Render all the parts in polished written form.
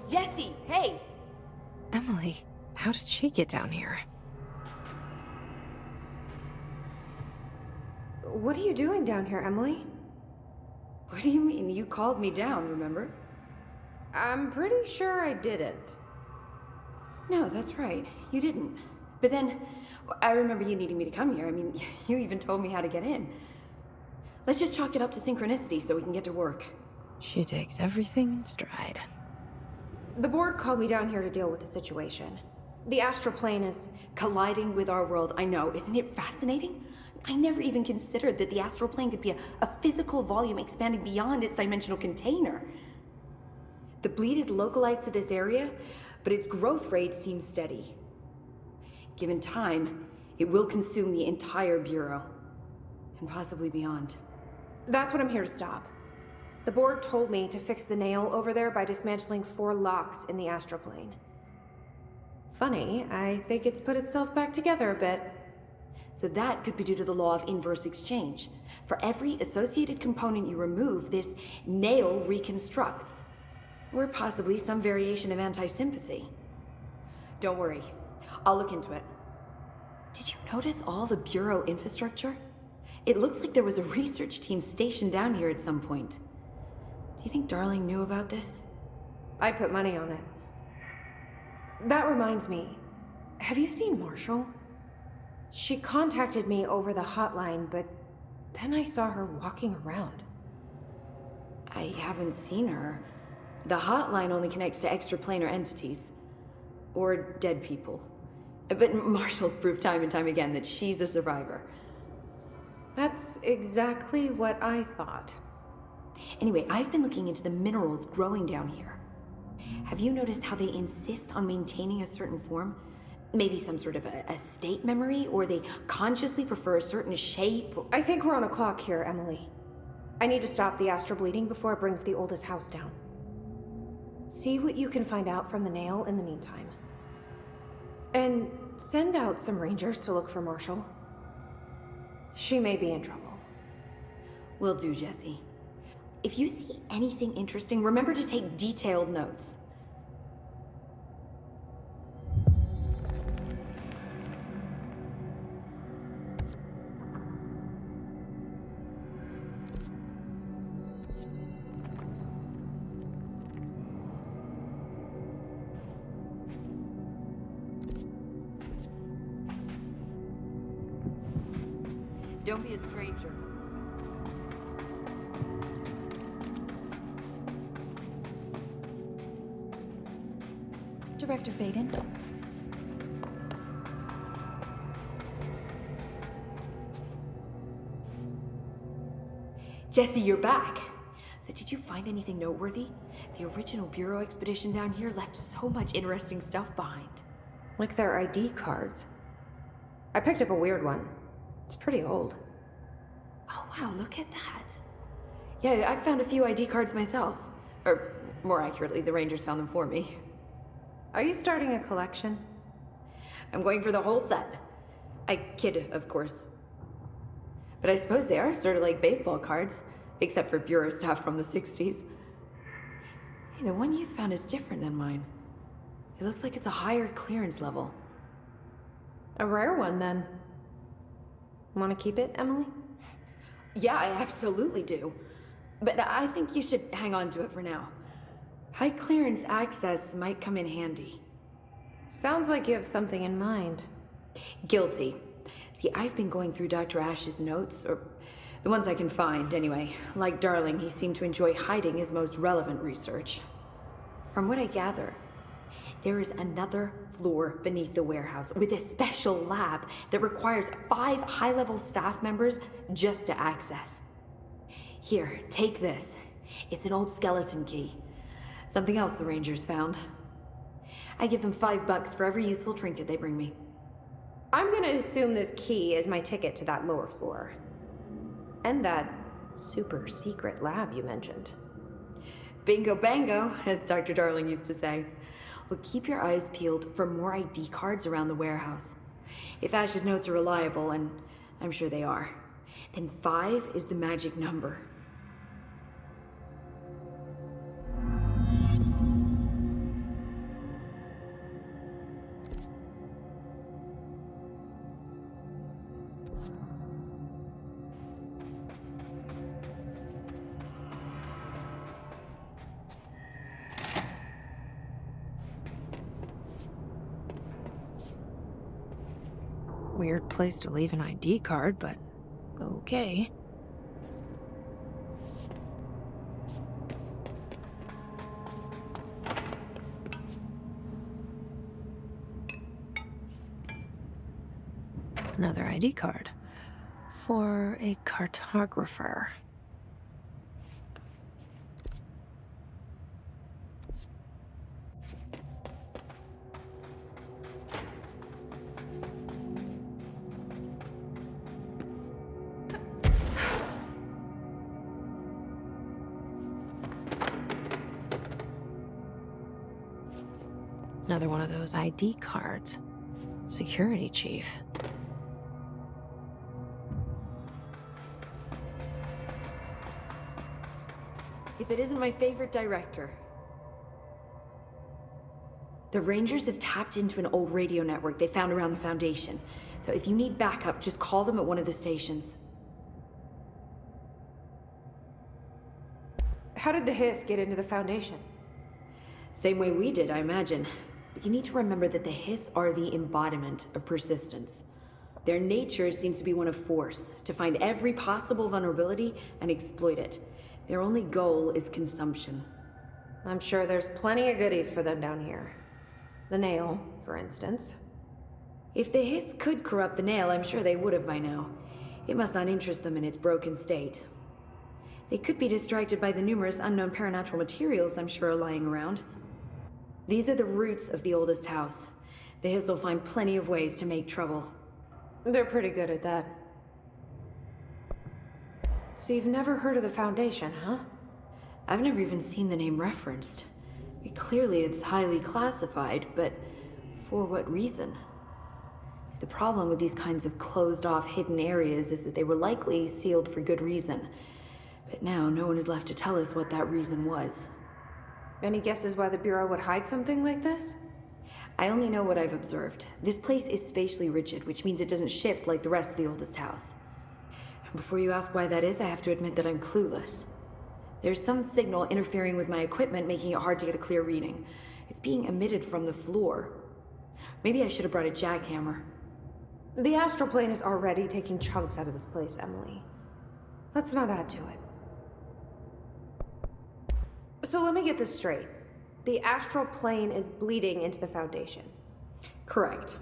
Jesse, hey! Emily, how did she get down here? What are you doing down here, Emily? What do you mean? You called me down, remember? I'm pretty sure I didn't. No, that's right. You didn't. But then, I remember you needing me to come here. I mean, you even told me how to get in. Let's just chalk it up to synchronicity so we can get to work. She takes everything in stride. The board called me down here to deal with the situation. The astral plane is colliding with our world, I know. Isn't it fascinating? I never even considered that the astral plane could be a physical volume expanding beyond its dimensional container. The bleed is localized to this area, but its growth rate seems steady. Given time, it will consume the entire Bureau, and possibly beyond. That's what I'm here to stop. The board told me to fix the nail over there by dismantling 4 locks in the astral plane. Funny, I think it's put itself back together a bit. So that could be due to the law of inverse exchange. For every associated component you remove, this nail reconstructs. Or possibly some variation of anti-sympathy. Don't worry, I'll look into it. Did you notice all the Bureau infrastructure? It looks like there was a research team stationed down here at some point. Do you think Darling knew about this? I'd put money on it. That reminds me, have you seen Marshall? She contacted me over the hotline, but then I saw her walking around. I haven't seen her. The hotline only connects to extraplanar entities. Or dead people. But Marshall's proved time and time again that she's a survivor. That's exactly what I thought. Anyway, I've been looking into the minerals growing down here. Have you noticed how they insist on maintaining a certain form? Maybe some sort of a state memory, or they consciously prefer a certain shape? I think we're on a clock here, Emily. I need to stop the astral bleeding before it brings the oldest house down. See what you can find out from the nail in the meantime. And send out some rangers to look for Marshall. She may be in trouble. Will do, Jesse. If you see anything interesting, remember to take detailed notes. Don't be a stranger. Director Vaden. Jesse, you're back. So did you find anything noteworthy? The original Bureau expedition down here left so much interesting stuff behind. Like their ID cards. I picked up a weird one. It's pretty old. Oh wow, look at that. Yeah, I found a few ID cards myself. Or, more accurately, the Rangers found them for me. Are you starting a collection? I'm going for the whole set. I kid, of course. But I suppose they are sort of like baseball cards, except for Bureau stuff from the 60s. Hey, the one you found is different than mine. It looks like it's a higher clearance level. A rare one, then. Want to keep it, Emily? Yeah, I absolutely do. But I think you should hang on to it for now. High clearance access might come in handy. Sounds like you have something in mind. Guilty. See, I've been going through Dr. Ash's notes, or the ones I can find, anyway. Like Darling, he seemed to enjoy hiding his most relevant research. From what I gather, there is another floor beneath the warehouse with a special lab that requires 5 high-level staff members just to access. Here, take this. It's an old skeleton key. Something else the Rangers found. I give them $5 for every useful trinket they bring me. I'm gonna assume this key is my ticket to that lower floor. And that super secret lab you mentioned. Bingo bango, as Dr. Darling used to say. Well, keep your eyes peeled for more ID cards around the warehouse. If Ash's notes are reliable, and I'm sure they are, then 5 is the magic number. Weird place to leave an ID card, but okay. Another ID card. For a cartographer. Another one of those ID cards. Security chief. If it isn't my favorite director. The Rangers have tapped into an old radio network they found around the Foundation. So if you need backup, just call them at one of the stations. How did the Hiss get into the Foundation? Same way we did, I imagine. But you need to remember that the Hiss are the embodiment of persistence. Their nature seems to be one of force, to find every possible vulnerability and exploit it. Their only goal is consumption. I'm sure there's plenty of goodies for them down here. The nail, for instance. If the Hiss could corrupt the nail, I'm sure they would have by now. It must not interest them in its broken state. They could be distracted by the numerous unknown paranatural materials I'm sure are lying around. These are the roots of the oldest house. The Hiss will find plenty of ways to make trouble. They're pretty good at that. So you've never heard of the Foundation, huh? I've never even seen the name referenced. Clearly it's highly classified, but for what reason? The problem with these kinds of closed-off hidden areas is that they were likely sealed for good reason. But now no one is left to tell us what that reason was. Any guesses why the Bureau would hide something like this? I only know what I've observed. This place is spatially rigid, which means it doesn't shift like the rest of the oldest house. And before you ask why that is, I have to admit that I'm clueless. There's some signal interfering with my equipment, making it hard to get a clear reading. It's being emitted from the floor. Maybe I should have brought a jackhammer. The astral plane is already taking chunks out of this place, Emily. Let's not add to it. So let me get this straight. The astral plane is bleeding into the Foundation. Correct.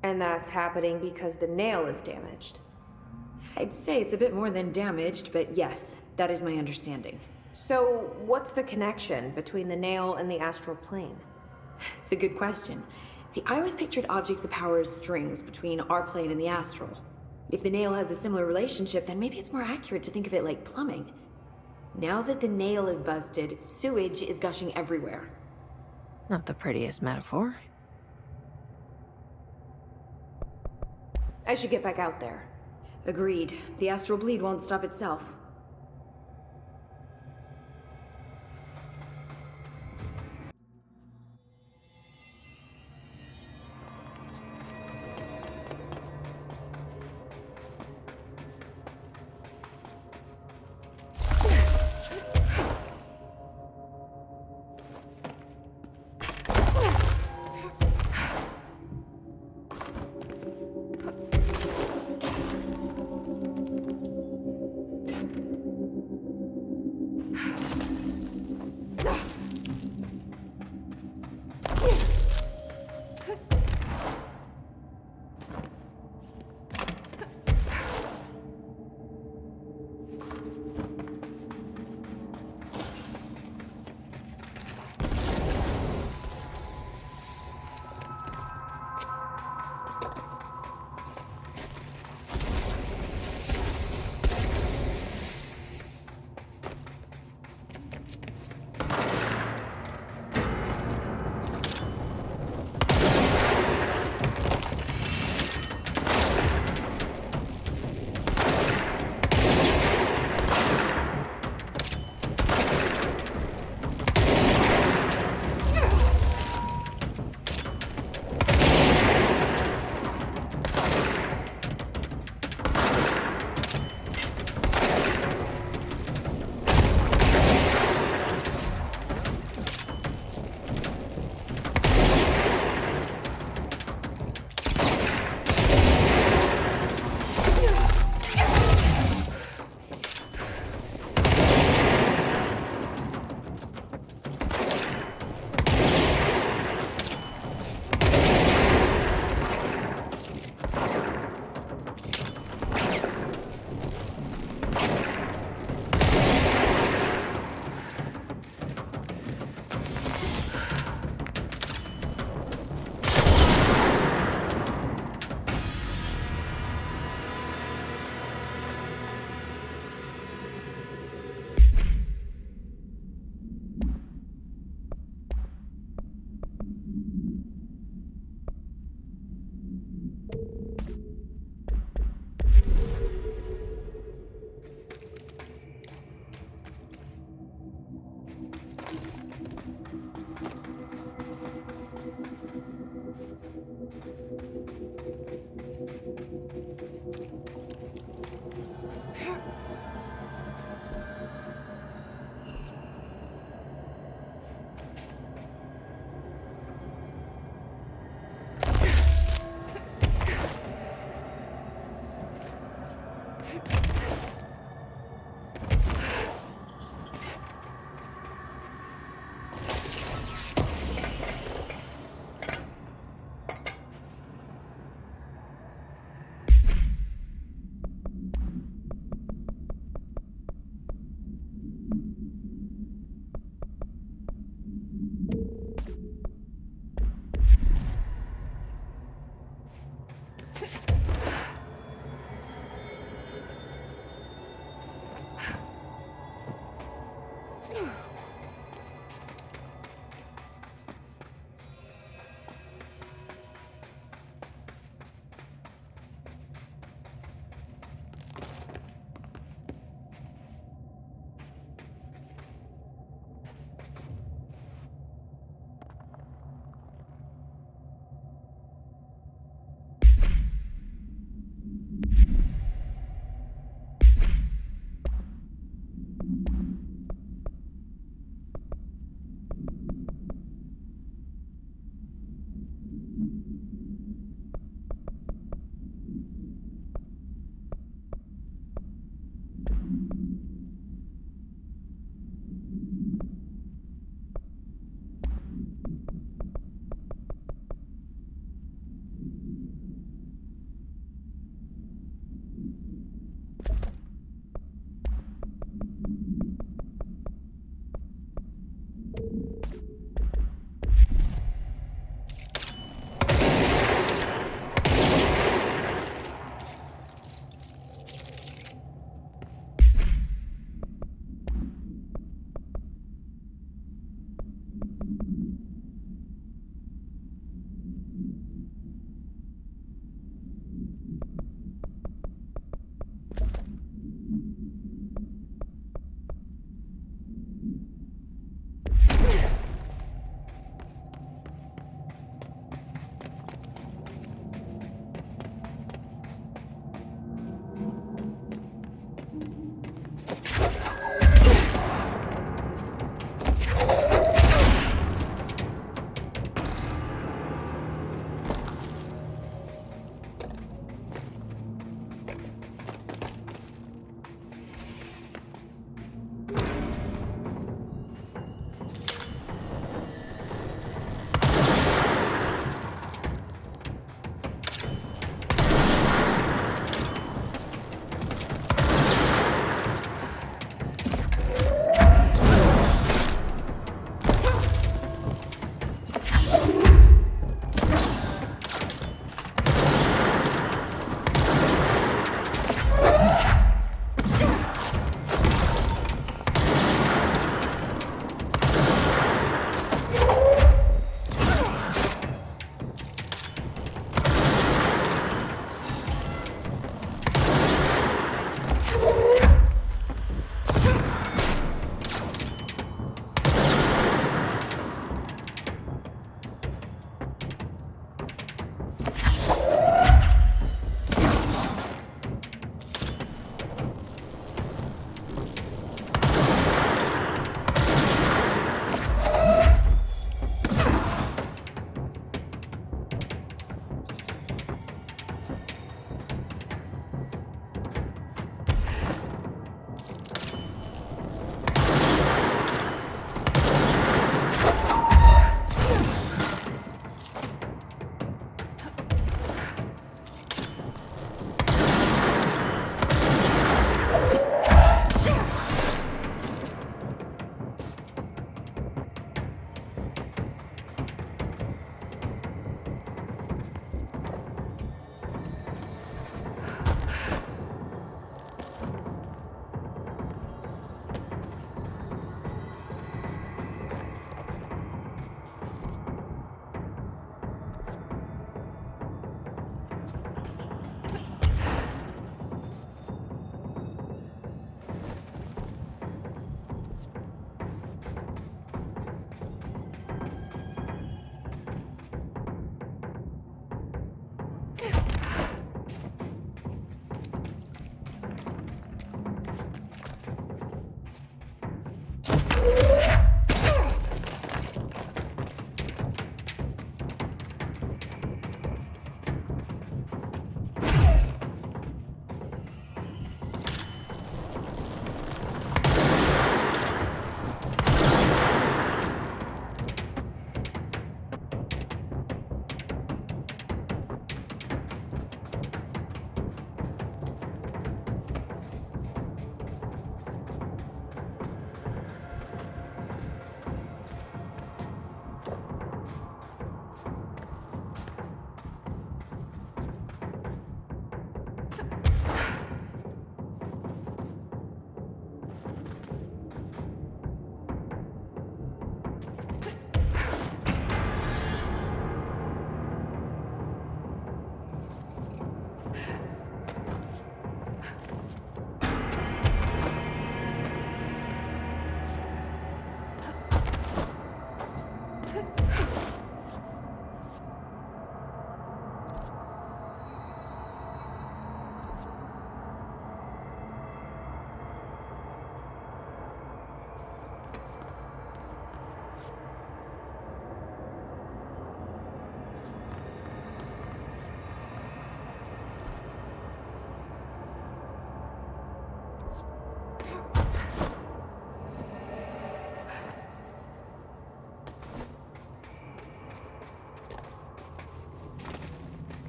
And that's happening because the nail is damaged. I'd say it's a bit more than damaged, but yes, that is my understanding. So what's the connection between the nail and the astral plane? It's a good question. See, I always pictured objects of power as strings between our plane and the astral. If the nail has a similar relationship, then maybe it's more accurate to think of it like plumbing. Now that the nail is busted, sewage is gushing everywhere. Not the prettiest metaphor. I should get back out there. Agreed. The astral bleed won't stop itself.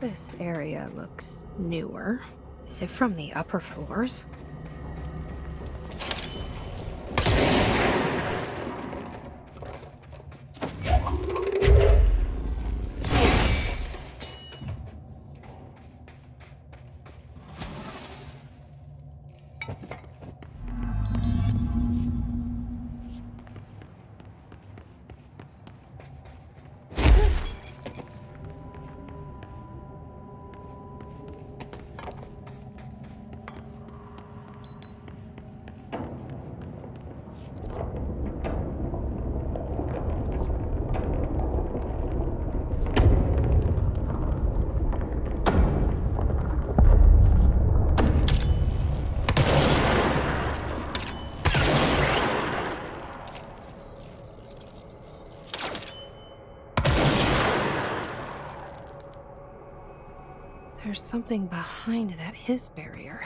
This area looks newer. Is it from the upper floors? There's something behind that his barrier.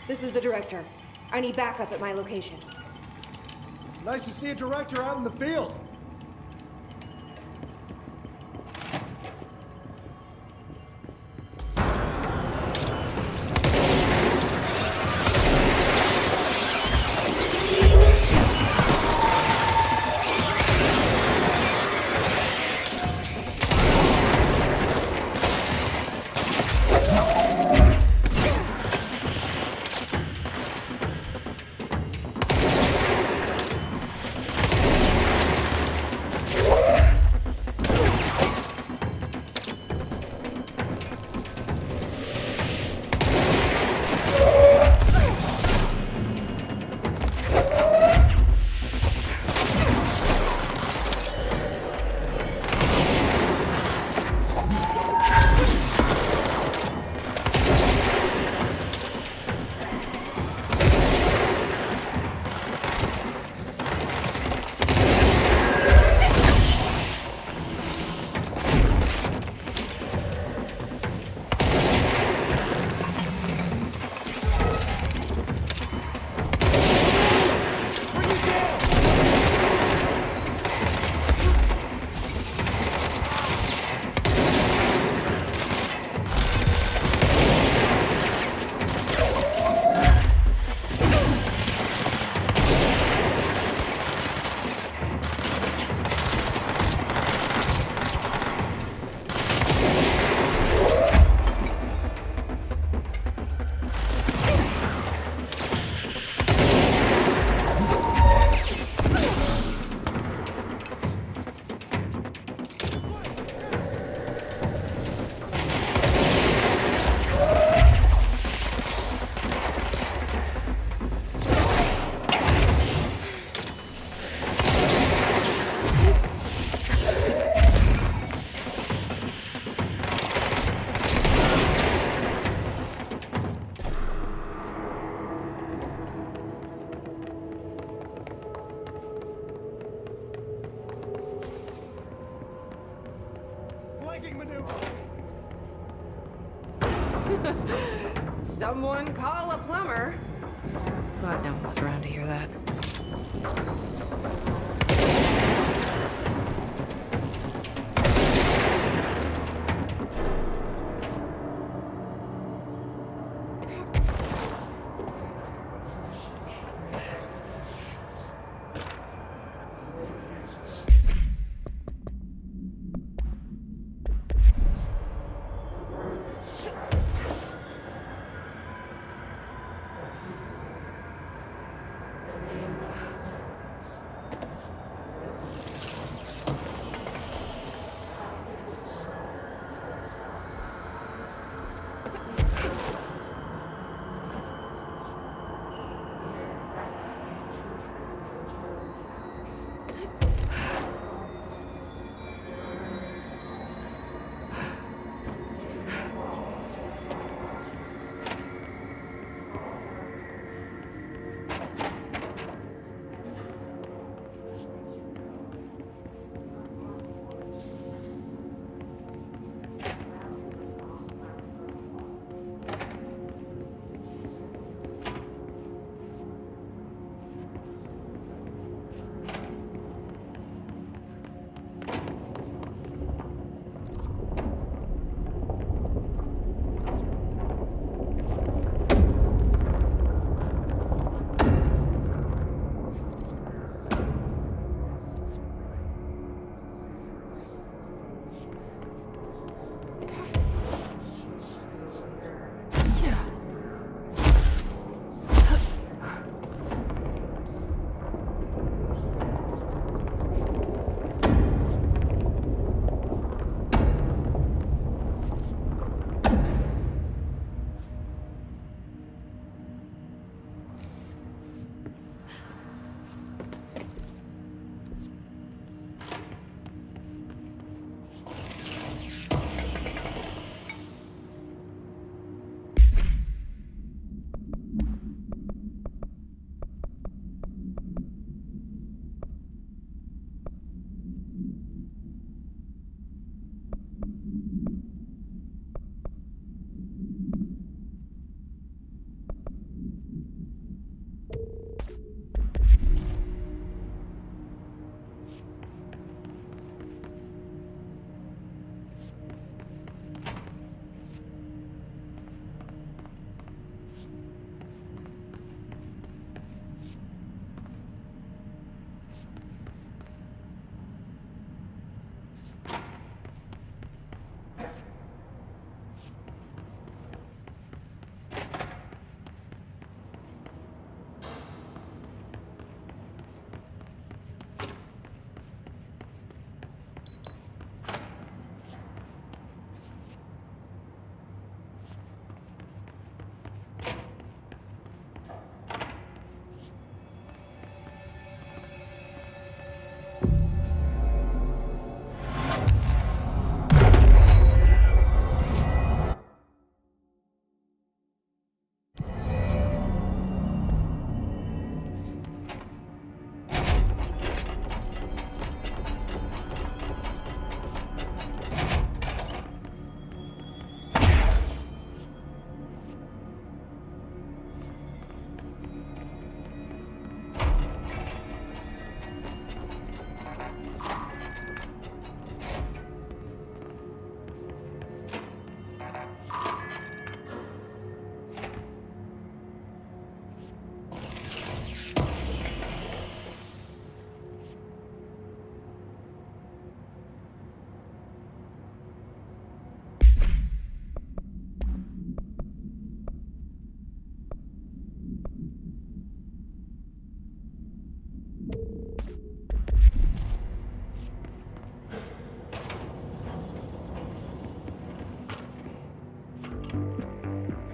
This is the director. I need backup at my location. Nice to see a director out in the field. Someone call a plumber. Glad no one was around to hear that.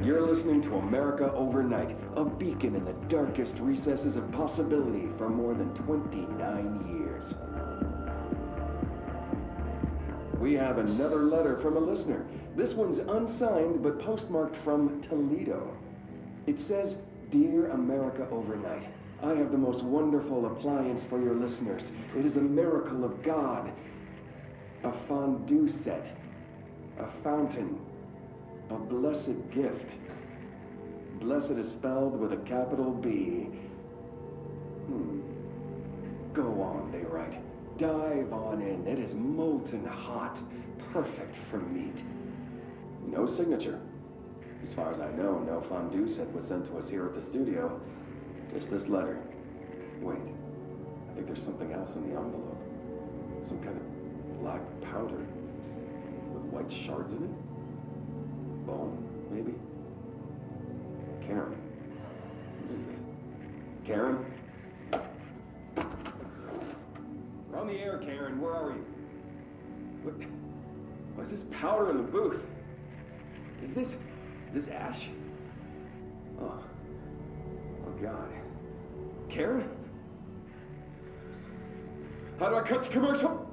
You're listening to America Overnight, a beacon in the darkest recesses of possibility for more than 29 years. We have another letter from a listener. This one's unsigned, but postmarked from Toledo. It says, "Dear America Overnight, I have the most wonderful appliance for your listeners. It is a miracle of God. A fondue set. A fountain. A blessed gift. Blessed is spelled with a capital B. Go on, they write. Dive on in. It is molten hot. Perfect for meat. No signature. As far as I know, no fondue set was sent to us here at the studio. Just this letter. Wait. I think there's something else in the envelope. Some kind of black powder. With white shards in it? Bone, maybe? Karen. What is this? Karen? We're on the air, Karen. Where are you? What's this powder in the booth? Is this ash? Oh God. Karen? How do I cut to commercial?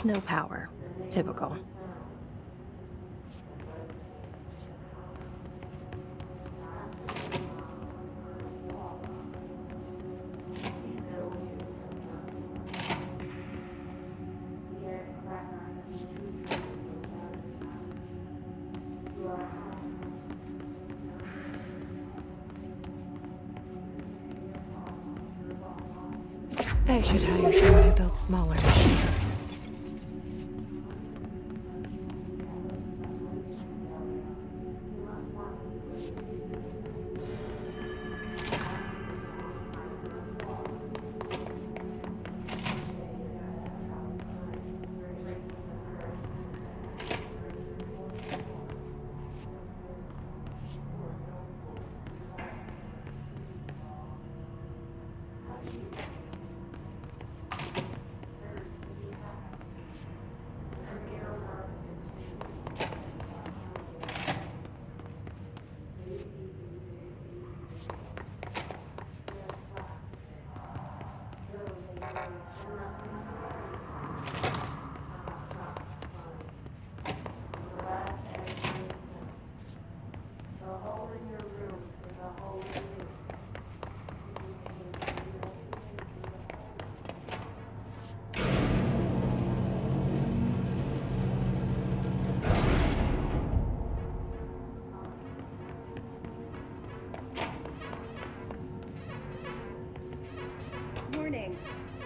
No power. Typical. I should hire someone who builds smaller machines.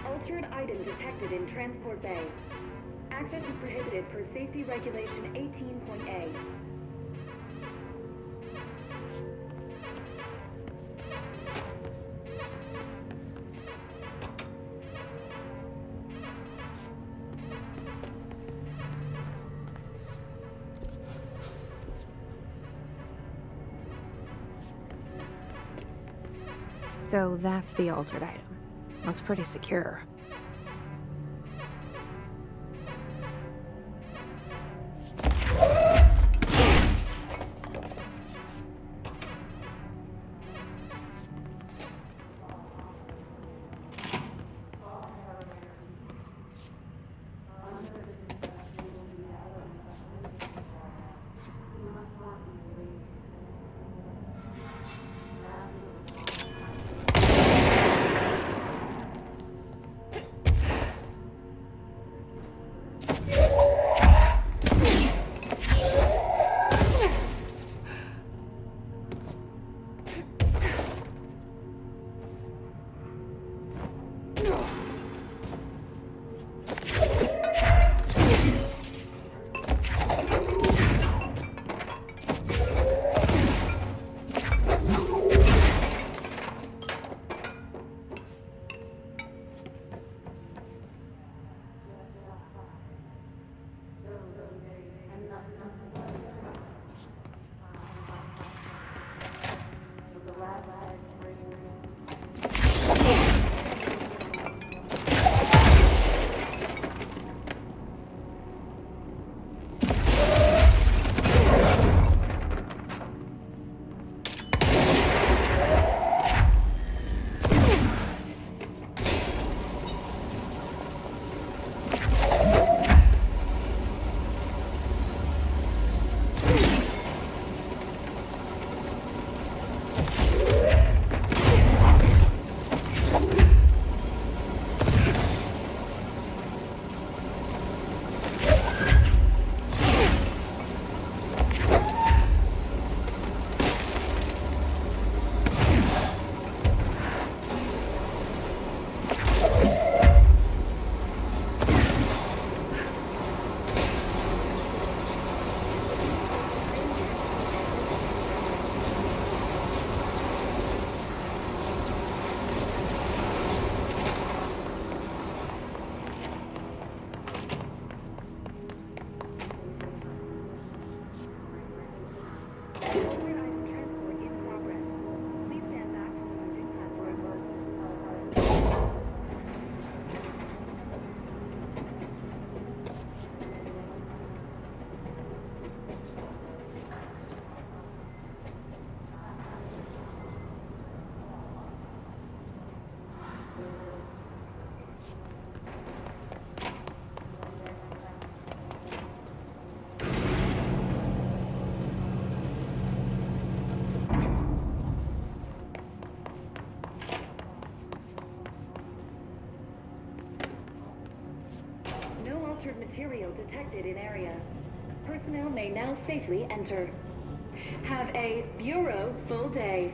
Altered item detected in Transport Bay. Access is prohibited per Safety Regulation 18.A. So that's the altered item. Looks pretty secure. material detected in area. Personnel may now safely enter. Have a Bureau full day.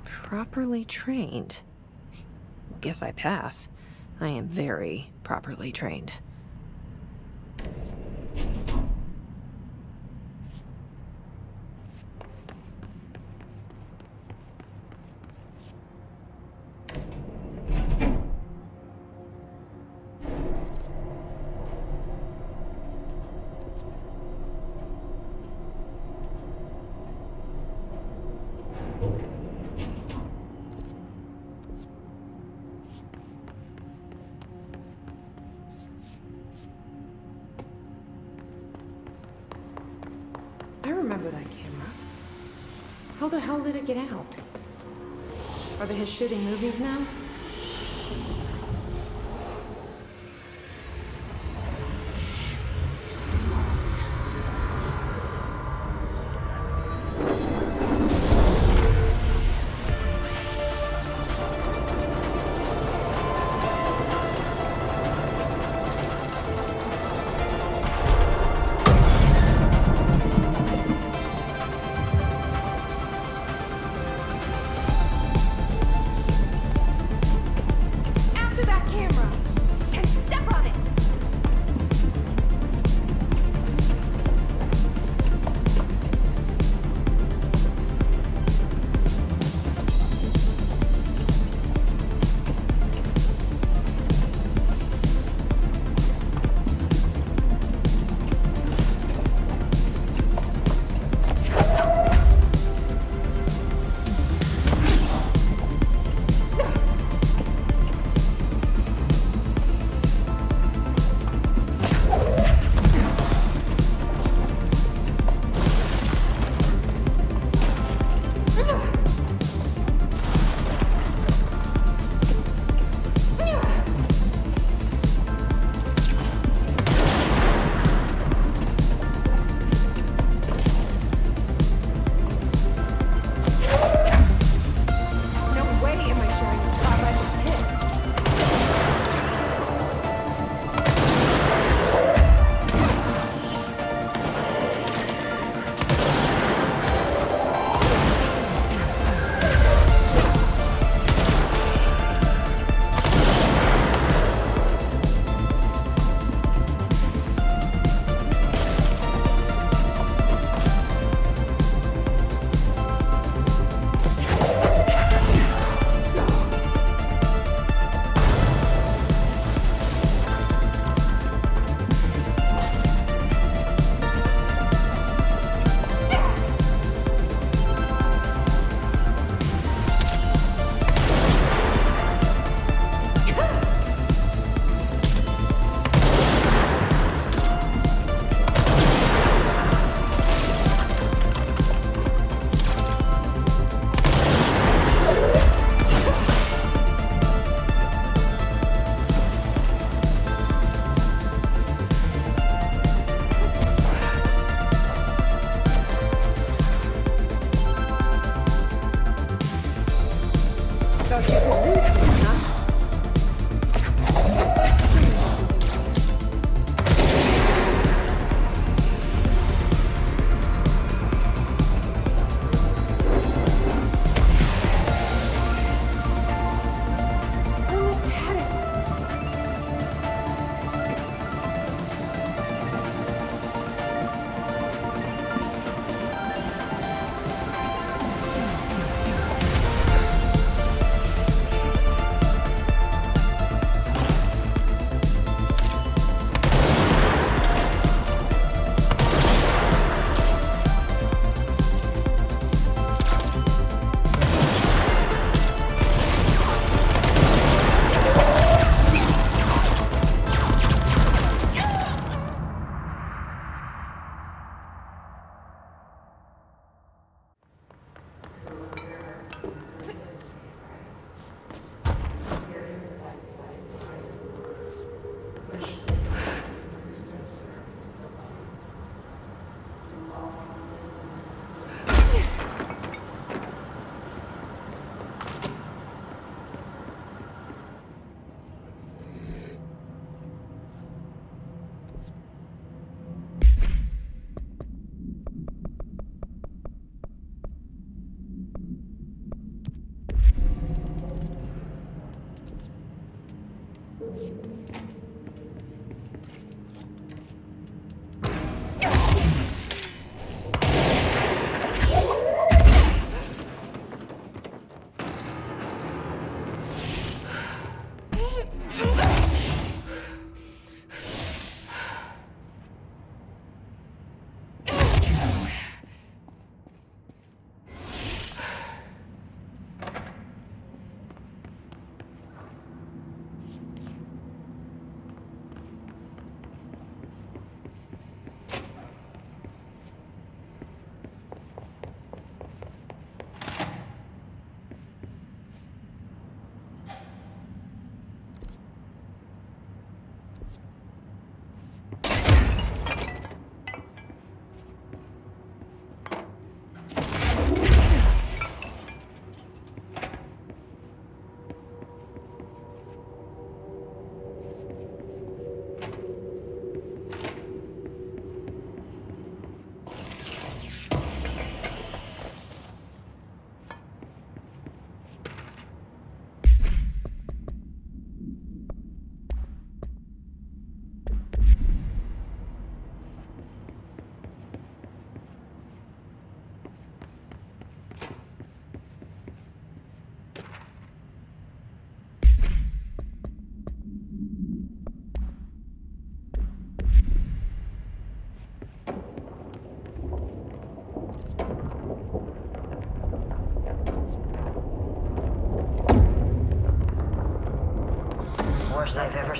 Properly trained. Guess I pass. I am very properly trained. I remember that camera. How the hell did it get out? Are they his shooting movies now?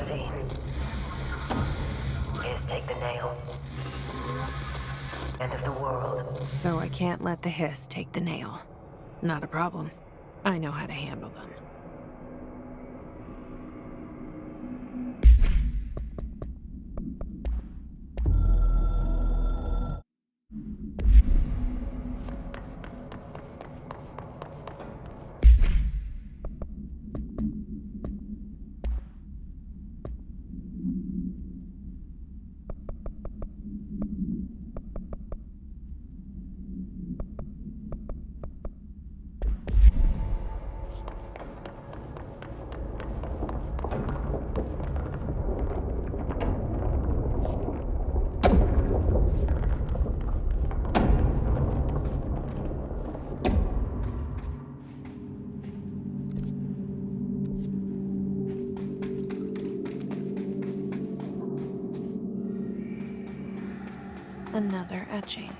seen. His take the nail. End of the world. So I can't let the hiss take the nail. Not a problem. I know how to handle them. Another etching.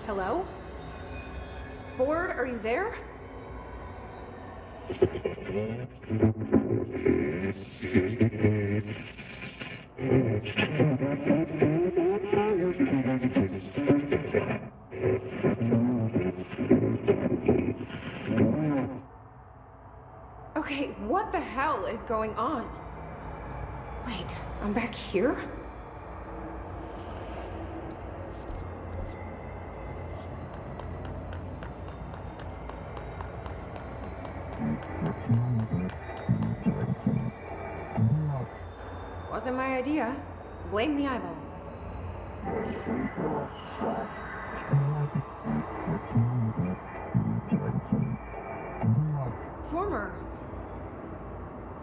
Hello? Board, are you there? Okay, what the hell is going on? Wait, I'm back here? Wasn't my idea. Blame the eyeball. Former.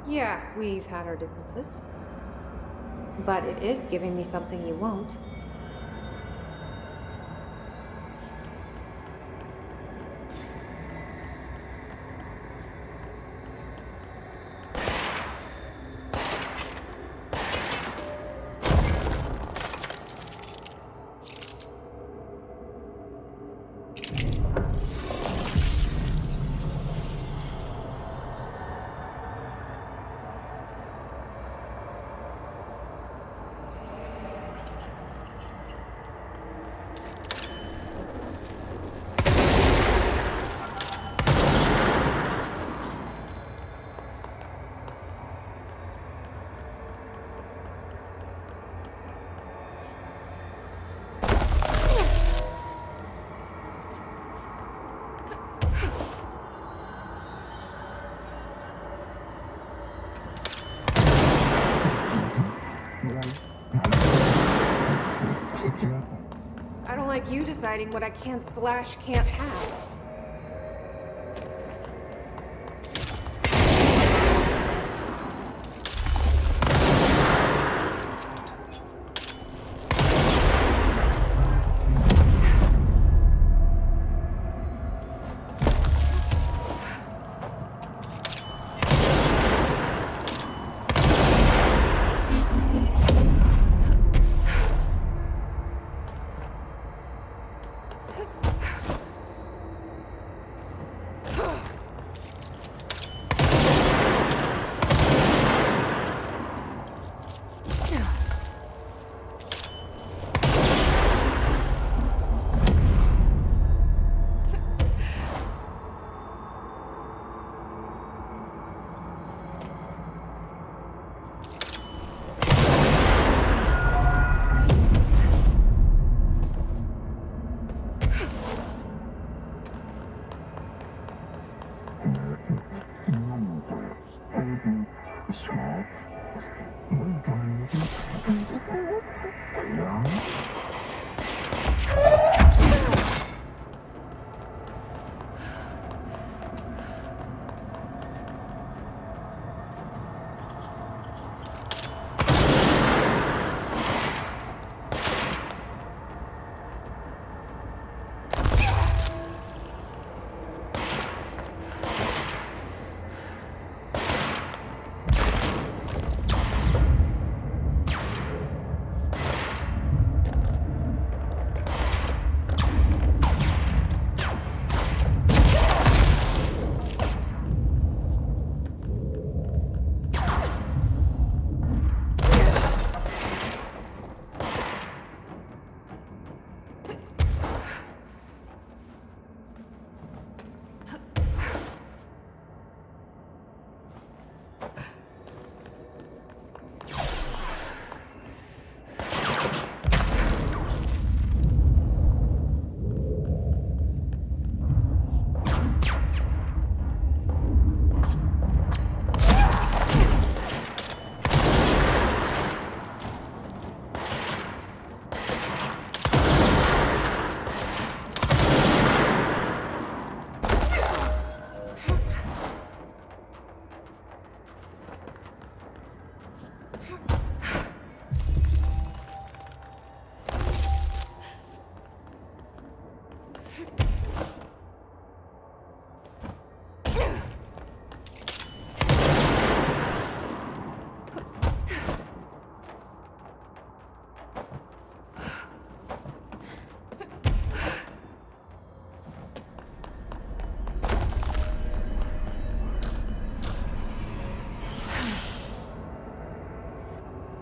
Yeah, we've had our differences. But it is giving me something you won't. I don't like you deciding what I can/can't have.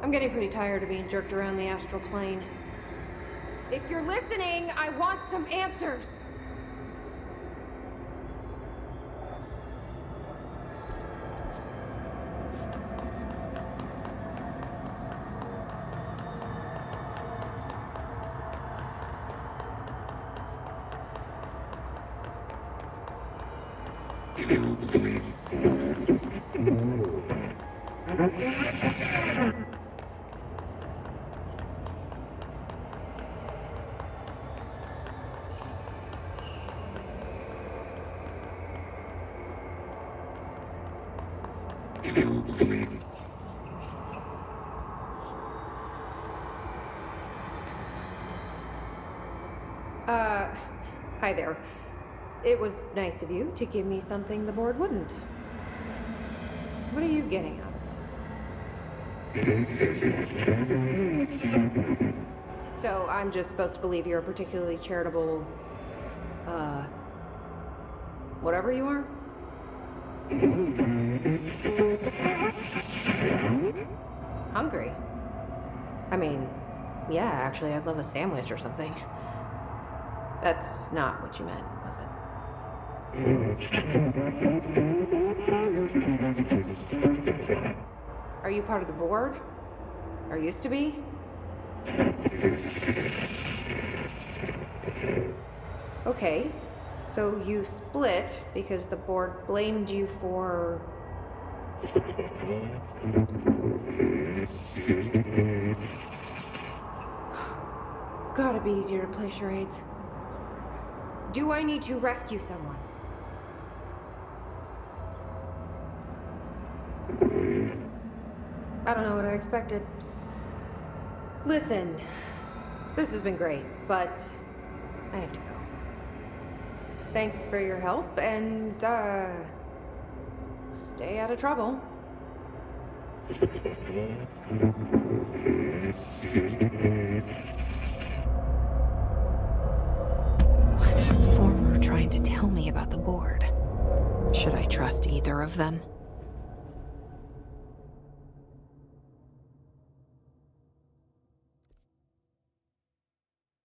I'm getting pretty tired of being jerked around the astral plane. If you're listening, I want some answers! Hi there. It was nice of you to give me something the board wouldn't. What are you getting out of it? So I'm just supposed to believe you're a particularly charitable, whatever you are? Hungry? I mean, yeah, actually, I'd love a sandwich or something. That's not what you meant, was it? Are you part of the board? Or used to be? Okay, so you split because the board blamed you for... Gotta be easier to play charades. Do I need to rescue someone? I don't know what I expected. Listen, this has been great, but I have to go. Thanks for your help, and, stay out of trouble. What is Former trying to tell me about the board? Should I trust either of them?